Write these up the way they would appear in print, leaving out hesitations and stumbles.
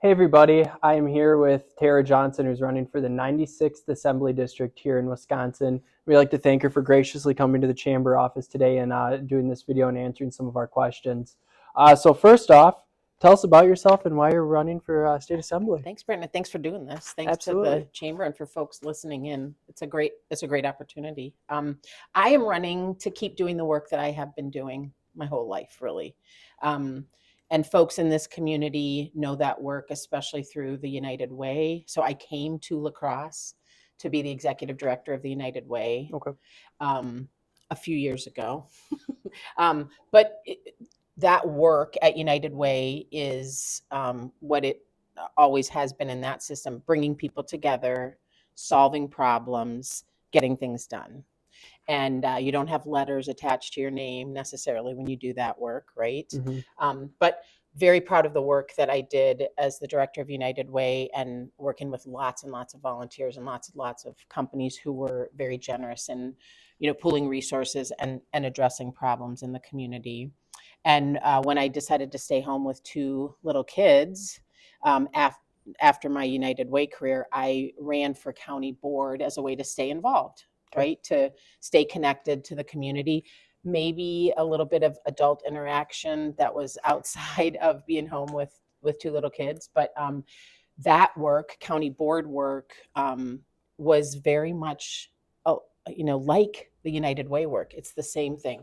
Hey everybody, I am here with Tara Johnson, who's running for the 96th Assembly District here in Wisconsin. We'd like to thank her for graciously coming to the Chamber office today and doing this video and answering some of our questions. So first off, tell us about yourself and why you're running for State Assembly. Thanks, Brandon. Thanks for doing this. Thanks to Absolutely. the chamber and for folks listening in. It's a great opportunity. I am running to keep doing the work that I have been doing my whole life, really. Um, and folks in this community know that work, especially through the United Way. So I came to La Crosse to be the executive director of the United Way Okay. a few years ago. But that work at United Way is what it always has been in that system, bringing people together, solving problems, getting things done. And you don't have letters attached to your name necessarily when you do that work, right? Mm-hmm. But very proud of the work that I did as the director of United Way and working with lots and lots of volunteers and lots of companies who were very generous in, pooling resources and addressing problems in the community. And when I decided to stay home with two little kids, after my United Way career, I ran for county board as a way to stay involved, Okay. right? To stay connected to the community, maybe a little bit of adult interaction that was outside of being home with two little kids. But that work, county board work, was very much, like the United Way work. It's the same thing,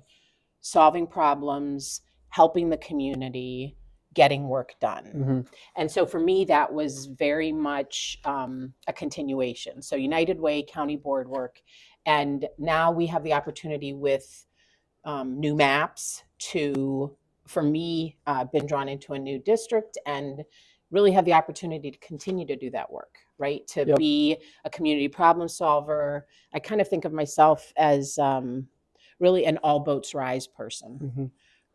solving problems, helping the community, getting work done. Mm-hmm. And so for me, that was very much a continuation. So United Way, county board work. And now we have the opportunity with new maps to, for me, been drawn into a new district and really have the opportunity to continue to do that work, right? To Yep. be a community problem solver. I kind of think of myself as really an all boats rise person, Mm-hmm.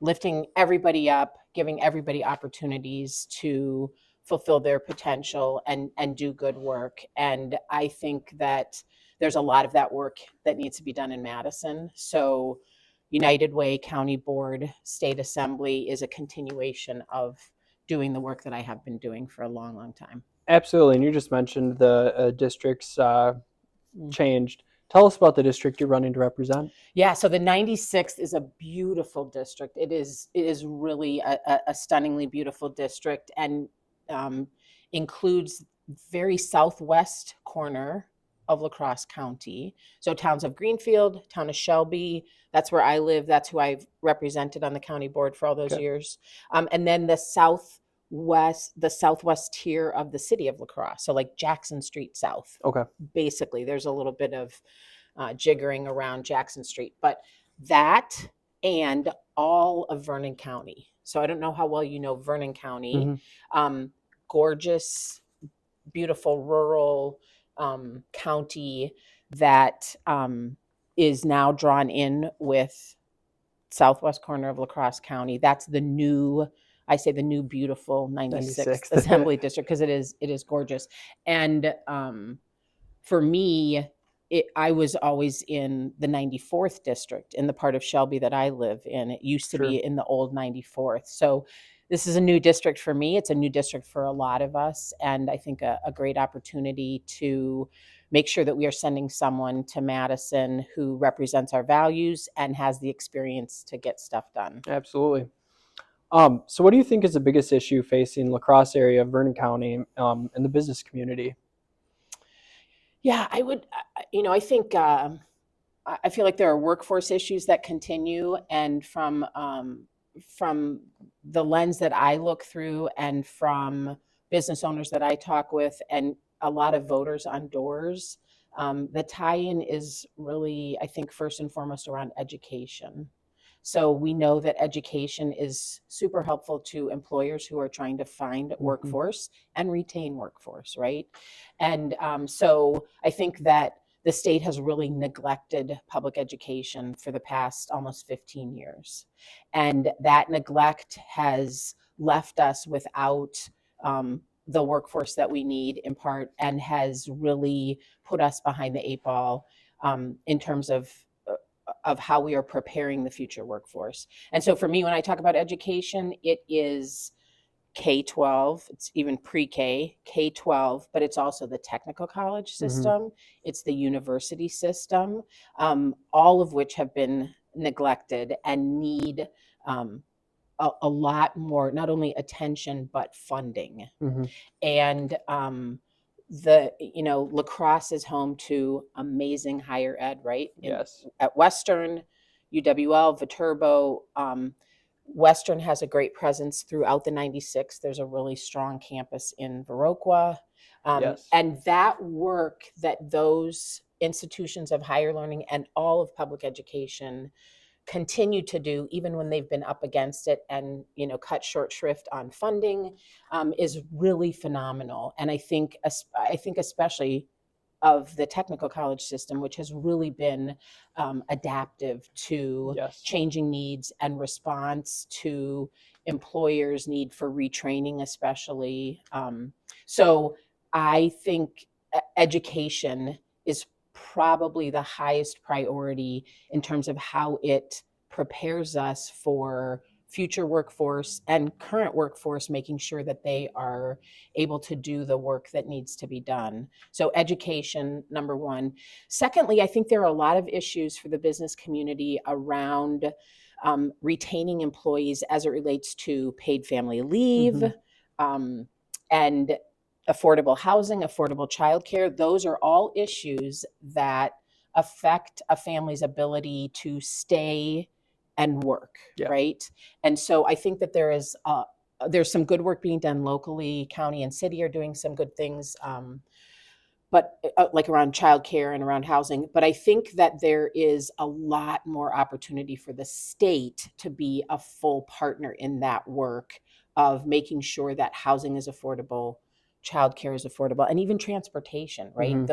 lifting everybody up, giving everybody opportunities to fulfill their potential and do good work. And I think that there's a lot of that work that needs to be done in Madison. So United Way, County Board, State Assembly is a continuation of doing the work that I have been doing for a long, long time. Absolutely. And you just mentioned the districts changed. Tell us about the district you're running to represent. Yeah, so the 96th is a beautiful district. It is really a stunningly beautiful district, and um, includes very southwest corner of La Crosse County. So towns of Greenfield, town of Shelby. That's where I live. That's who I've represented on the county board for all those Okay. years. And then the southwest tier of the city of La Crosse. So like Jackson Street South. Okay. Basically, there's a little bit of jiggering around Jackson Street, but that and all of Vernon County. So I don't know how well you know Vernon County. Mm-hmm. Gorgeous, beautiful rural county that is now drawn in with southwest corner of La Crosse County. That's the new, I say the new beautiful 96th 96th. Assembly District, because it is gorgeous. And for me, I was always in the 94th district in the part of Shelby that I live in. It used to Sure. be in the old 94th. So this is a new district for me. It's a new district for a lot of us. And I think a great opportunity to make sure that we are sending someone to Madison who represents our values and has the experience to get stuff done. Absolutely. So what do you think is the biggest issue facing La Crosse area, Vernon County, and the business community? Yeah, I would, I think, I feel like there are workforce issues that continue, and from the lens that I look through, and from business owners that I talk with, and a lot of voters on doors, the tie-in is really, I think, first and foremost around education. So we know that education is super helpful to employers who are trying to find Mm-hmm. workforce and retain workforce, right? And so I think that the state has really neglected public education for the past almost 15 years. And that neglect has left us without the workforce that we need, in part, and has really put us behind the eight ball in terms of how we are preparing the future workforce. And so for me, when I talk about education, it is K-12, it's even pre-K, K-12, but it's also the technical college system, it's the university system, all of which have been neglected and need a lot more, not only attention, but funding. Mm-hmm. And La Crosse is home to amazing higher ed, right? Yes. At Western, UWL, Viterbo, Western has a great presence throughout the 96. There's a really strong campus in Viroqua. Yes. And that work that those institutions of higher learning and all of public education continue to do, even when they've been up against it and cut short shrift on funding, is really phenomenal. And I think especially of the technical college system, which has really been adaptive to Yes. changing needs and response to employers' need for retraining, especially. So I think education is probably the highest priority in terms of how it prepares us for future workforce and current workforce, making sure that they are able to do the work that needs to be done. So education, number one. Secondly, I think there are a lot of issues for the business community around retaining employees as it relates to paid family leave, and affordable housing, affordable childcare. Those are all issues that affect a family's ability to stay and work, right? And so I think that there's some good work being done locally. County and city are doing some good things, but like around childcare and around housing. But I think that there is a lot more opportunity for the state to be a full partner in that work of making sure that housing is affordable, childcare is affordable, and even transportation, right?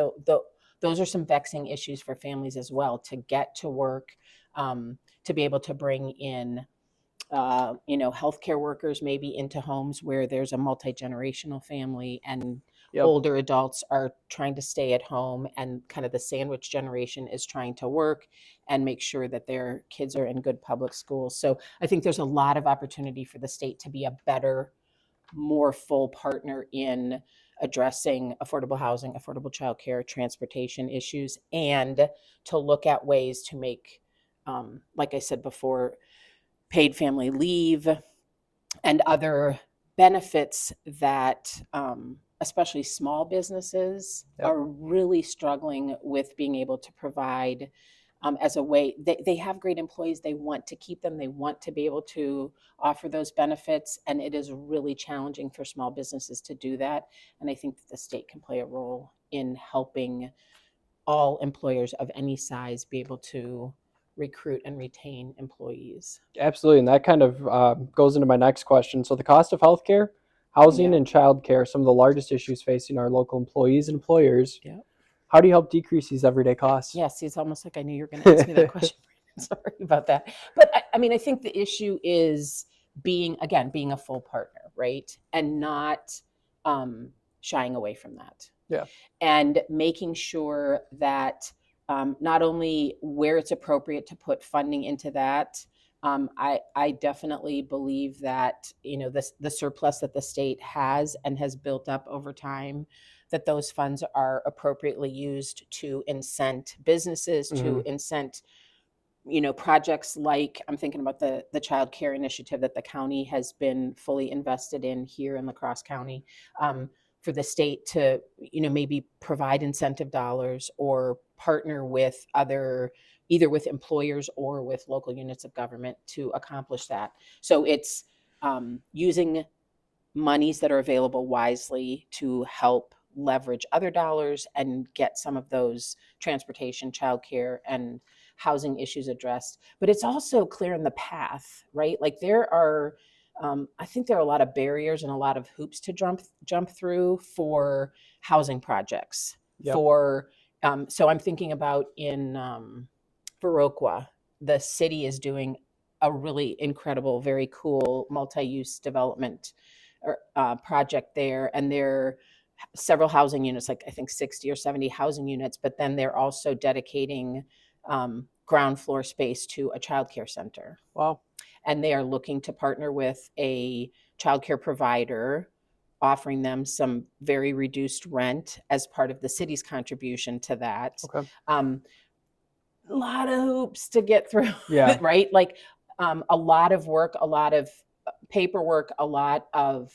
Those are some vexing issues for families as well, to get to work, to be able to bring in healthcare workers maybe into homes where there's a multi-generational family, and older adults are trying to stay at home, and kind of the sandwich generation is trying to work and make sure that their kids are in good public schools. So I think there's a lot of opportunity for the state to be a better, more full partner in addressing affordable housing, affordable childcare, transportation issues, and to look at ways to make, like I said before, paid family leave and other benefits that especially small businesses are really struggling with being able to provide, as a way. They have great employees, they want to keep them, they want to be able to offer those benefits, and it is really challenging for small businesses to do that. And I think that the state can play a role in helping all employers of any size be able to recruit and retain employees. Absolutely, and that kind of goes into my next question. So the cost of healthcare, housing, and childcare are some of the largest issues facing our local employees and employers. How do you help decrease these everyday costs? Yes, it's almost like I knew you were going to ask me that question. Sorry about that. But I mean, I think the issue is being a full partner, right? And not shying away from that. And making sure that not only where it's appropriate to put funding into that, I definitely believe that the surplus that the state has and has built up over time, that those funds are appropriately used to incent businesses, to incent projects like, I'm thinking about the child care initiative that the county has been fully invested in here in La Crosse County, for the state to maybe provide incentive dollars or partner with either with employers or with local units of government to accomplish that. So it's using monies that are available wisely to help leverage other dollars and get some of those transportation, childcare, and housing issues addressed. But it's also clearing the path, right? Like there are, I think there are a lot of barriers and a lot of hoops to jump through for housing projects. So I'm thinking about in Viroqua, the city is doing a really incredible, very cool multi-use development project there, and there are several housing units, like I think 60 or 70 housing units, but then they're also dedicating ground floor space to a childcare center. Wow. and they are looking to partner with a childcare provider, offering them some very reduced rent as part of the city's contribution to that. Okay. A lot of hoops to get through, Yeah. right? Like a lot of work, a lot of paperwork, a lot of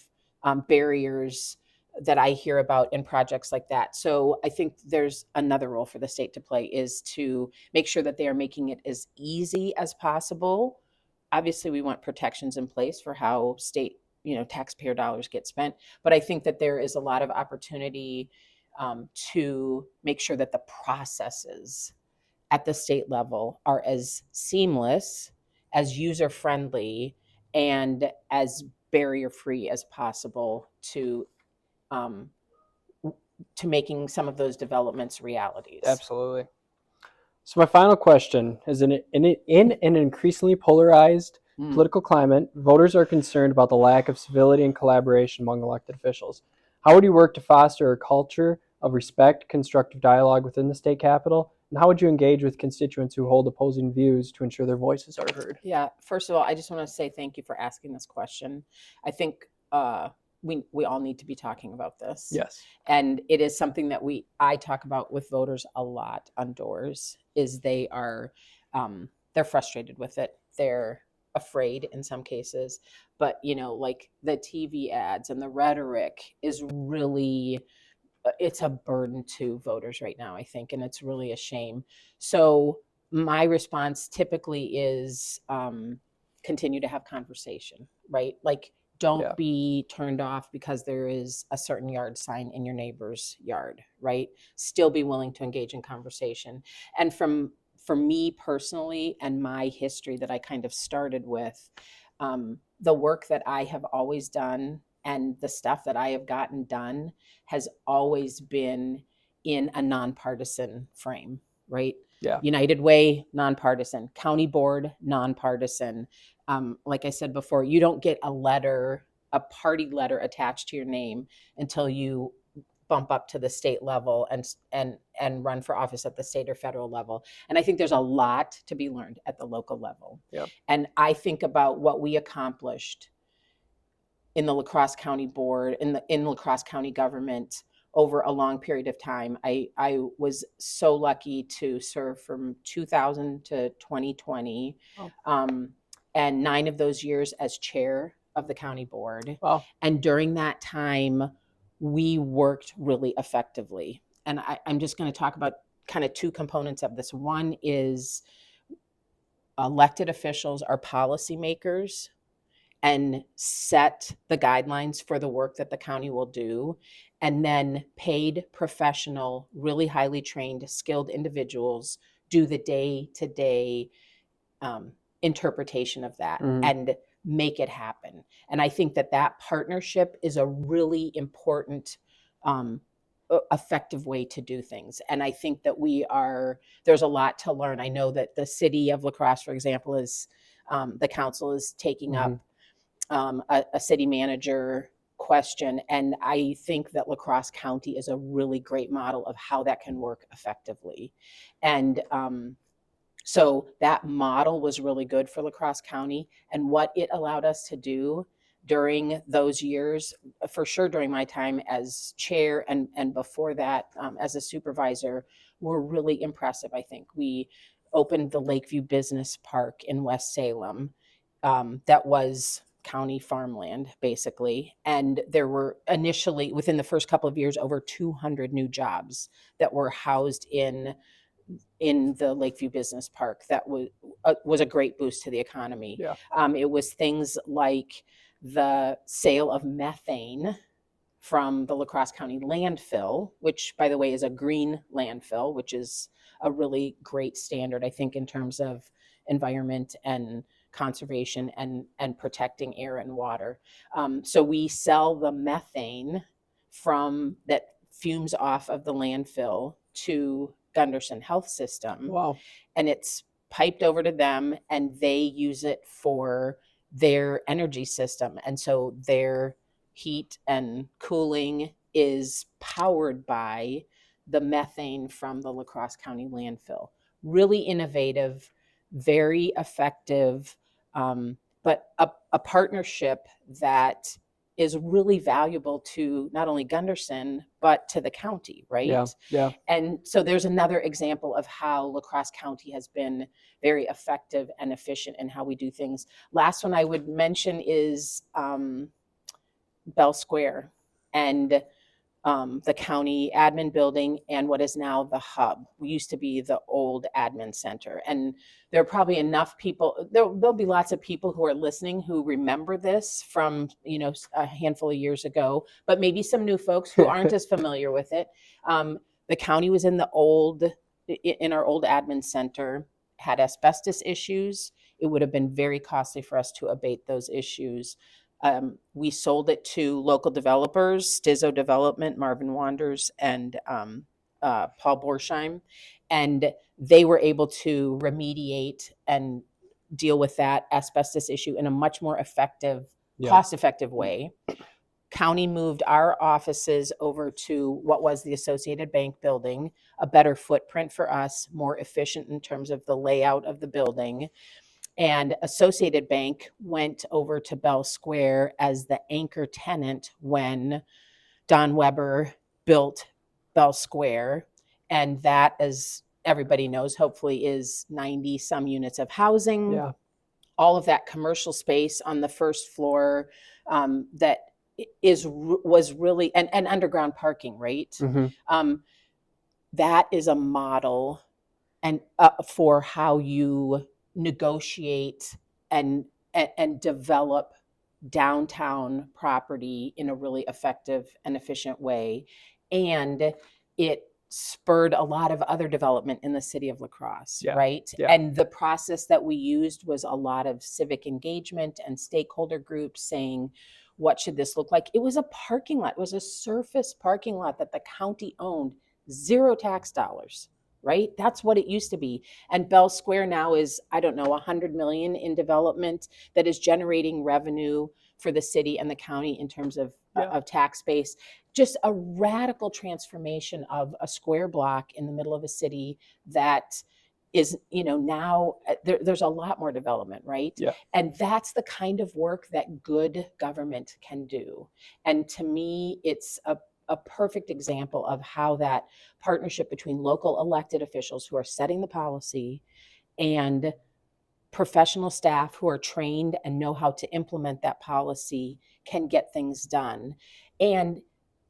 barriers that I hear about in projects like that. So I think there's another role for the state to play, is to make sure that they are making it as easy as possible. Obviously, we want protections in place for how state, taxpayer dollars get spent. But I think that there is a lot of opportunity to make sure that the processes at the state level are as seamless, as user friendly, and as barrier free as possible um, to making some of those developments realities. Absolutely. So my final question is: in an increasingly polarized political climate, voters are concerned about the lack of civility and collaboration among elected officials. How would you work to foster a culture of respect, constructive dialogue within the state capitol? And how would you engage with constituents who hold opposing views to ensure their voices are heard? Yeah, first of all, I just want to say thank you for asking this question. I think we all need to be talking about this. Yes. And it is something that I talk about with voters a lot on doors. Is they're frustrated with it. They're afraid in some cases, but like the TV ads and the rhetoric is really, it's a burden to voters right now, I think, and it's really a shame. So my response typically is continue to have conversation, right? Like, don't be turned off because there is a certain yard sign in your neighbor's yard, right? Still be willing to engage in conversation. And for me personally, and my history that I kind of started with, the work that I have always done and the stuff that I have gotten done has always been in a nonpartisan frame, right? Yeah. United Way, nonpartisan. County Board, nonpartisan. Like I said before, you don't get a party letter attached to your name until you bump up to the state level and run for office at the state or federal level. And I think there's a lot to be learned at the local level. Yep. And I think about what we accomplished in the La Crosse County Board, in La Crosse County government over a long period of time. I was so lucky to serve from 2000 to 2020, and 9 of those years as chair of the county board. Wow. And during that time, we worked really effectively. And I'm just going to talk about kind of 2 components of this. One is elected officials are policymakers and set the guidelines for the work that the county will do. And then paid professional, really highly trained, skilled individuals do the day-to-day interpretation of that and make it happen. And I think that partnership is a really important, effective way to do things. And I think that there's a lot to learn. I know that the city of La Crosse, for example, the council is taking up a city manager question. And I think that La Crosse County is a really great model of how that can work effectively. And so that model was really good for La Crosse County. And what it allowed us to do during those years, for sure during my time as chair and before that as a supervisor, were really impressive, I think. We opened the Lakeview Business Park in West Salem. That was county farmland, basically. And there were initially, within the first couple of years, over 200 new jobs that were housed in the Lakeview Business Park. That was a great boost to the economy. Yeah. It was things like the sale of methane from the La Crosse County landfill, which, by the way, is a green landfill, which is a really great standard, I think, in terms of environment and conservation and protecting air and water. So we sell the methane from that fumes off of the landfill to Gunderson Health System. Wow. And it's piped over to them and they use it for their energy system. And so their heat and cooling is powered by the methane from the La Crosse County landfill. Really innovative, very effective, but a partnership that is really valuable to not only Gunderson, but to the county, right? Yeah, yeah. And so there's another example of how La Crosse County has been very effective and efficient in how we do things. Last one I would mention is Bell Square and the county admin building and what is now the hub. We used to be the old admin center. And there are probably enough people, there'll be lots of people who are listening who remember this from, a handful of years ago, but maybe some new folks who aren't as familiar with it. The county was in our old admin center, had asbestos issues. It would have been very costly for us to abate those issues. We sold it to local developers, Stizzo Development, Marvin Wanders, and Paul Borsheim, and they were able to remediate and deal with that asbestos issue in a much more effective, cost-effective way. County moved our offices over to what was the Associated Bank building, a better footprint for us, more efficient in terms of the layout of the building. And Associated Bank went over to Bell Square as the anchor tenant when Don Weber built Bell Square. And that, as everybody knows, hopefully is 90 some units of housing. Yeah. All of that commercial space on the first floor that was really, and underground parking, right? Mm-hmm. That is a model and for how you negotiate and develop downtown property in a really effective and efficient way. And it spurred a lot of other development in the city of La Crosse, right? Yeah. And the process that we used was a lot of civic engagement and stakeholder groups saying, what should this look like? It was a parking lot. It was a surface parking lot that the county owned, 0 tax dollars. Right? That's what it used to be. And Bell Square now is, I don't know, 100 million in development that is generating revenue for the city and the county in terms of tax base. Just a radical transformation of a square block in the middle of a city that is, now there's a lot more development, right? Yeah. And that's the kind of work that good government can do. And to me, it's a perfect example of how that partnership between local elected officials who are setting the policy and professional staff who are trained and know how to implement that policy can get things done. And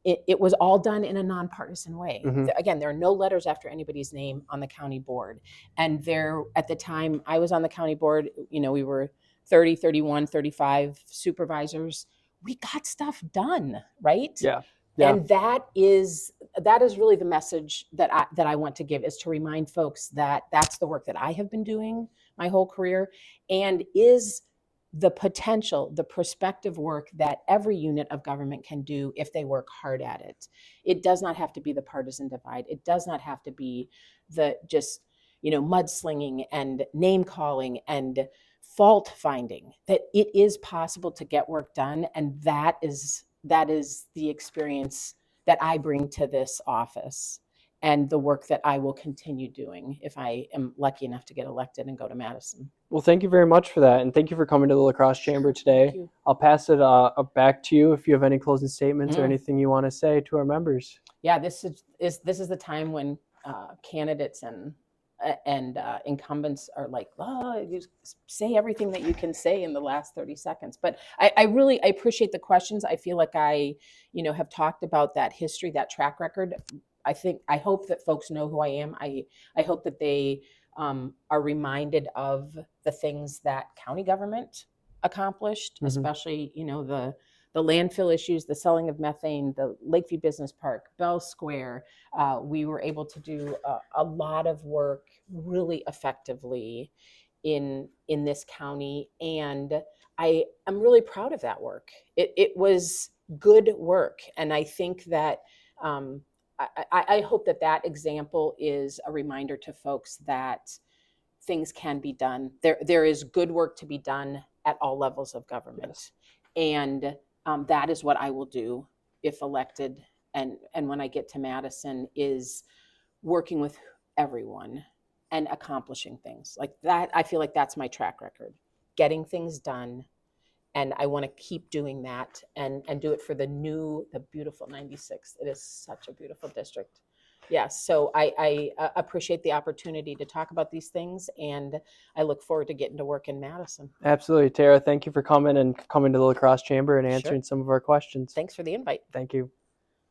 it was all done in a nonpartisan way. Mm-hmm. Again, there are no letters after anybody's name on the county board. And there, at the time I was on the county board, we were 30, 31, 35 supervisors. We got stuff done, right? Yeah. And that is really the message that I want to give, is to remind folks that that's the work that I have been doing my whole career, and is the potential, the prospective work that every unit of government can do if they work hard at it. It does not have to be the partisan divide. It does not have to be the just, mudslinging and name calling and fault finding. That it is possible to get work done, and that is the experience that I bring to this office and the work that I will continue doing if I am lucky enough to get elected and go to Madison. Well, thank you very much for that. And thank you for coming to the La Crosse Chamber today. I'll pass it back to you if you have any closing statements or anything you want to say to our members. Yeah, this is the time when candidates and incumbents are like, you say everything that you can say in the last 30 seconds. But I really appreciate the questions. I feel like I, have talked about that history, that track record. I hope that folks know who I am. I hope that they are reminded of the things that county government accomplished, especially, the landfill issues, the selling of methane, the Lakeview Business Park, Bell Square. We were able to do a lot of work really effectively in this county. And I am really proud of that work. It was good work. And I think that I hope that example is a reminder to folks that things can be done. There is good work to be done at all levels of government. And that is what I will do if elected, and when I get to Madison, is working with everyone and accomplishing things like that. I feel like that's my track record. getting things done, and I want to keep doing that and do it for the beautiful 96th. It is such a beautiful district. Yes, so I appreciate the opportunity to talk about these things, and I look forward to getting to work in Madison. Absolutely, Tara. Thank you for coming to the La Crosse Chamber and Sure. answering some of our questions. Thanks for the invite. Thank you.